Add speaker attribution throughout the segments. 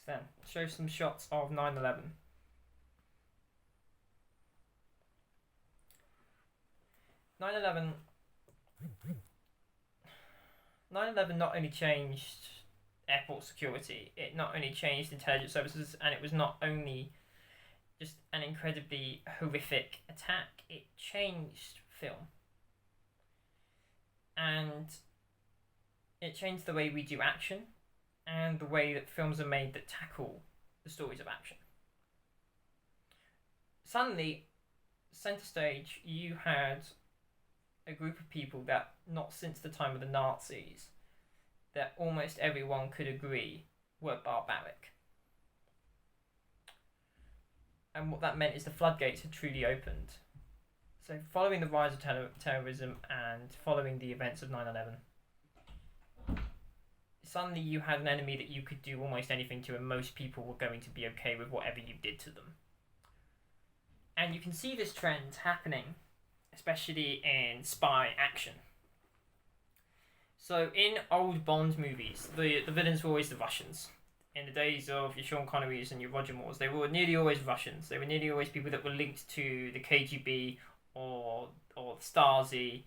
Speaker 1: then show some shots of 9/11. 9/11. 9/11 not only changed airport security, it not only changed intelligence services, and it was not only just an incredibly horrific attack, it changed film. And it changed the way we do action and the way that films are made that tackle the stories of action. Suddenly, center stage, you had a group of people that, not since the time of the Nazis, that almost everyone could agree were barbaric. And what that meant is the floodgates had truly opened. So following the rise of terrorism and following the events of 9/11, suddenly you had an enemy that you could do almost anything to, and most people were going to be okay with whatever you did to them. And you can see this trend happening, especially in spy action. So in old Bond movies, the villains were always the Russians. In the days of your Sean Connerys and your Roger Moores, they were nearly always Russians. They were nearly always people that were linked to the KGB or the Stasi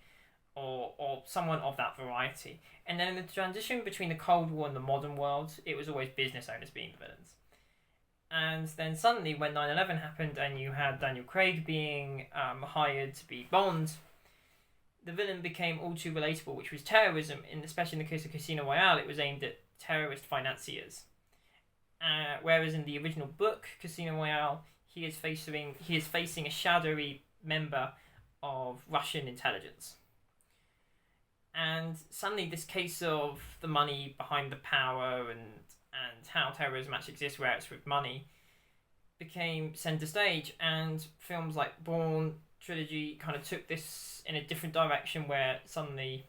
Speaker 1: or someone of that variety. And then in the transition between the Cold War and the modern world, it was always business owners being the villains. And then suddenly, when 9/11 happened and you had Daniel Craig being hired to be Bond, the villain became all too relatable, which was terrorism. Especially in the case of Casino Royale, it was aimed at terrorist financiers. Whereas in the original book, Casino Royale, he is facing a shadowy member of Russian intelligence. And suddenly, this case of the money behind the power and how terrorism actually exists, where it's with money, became center stage. And films like Bourne trilogy kind of took this in a different direction, where suddenly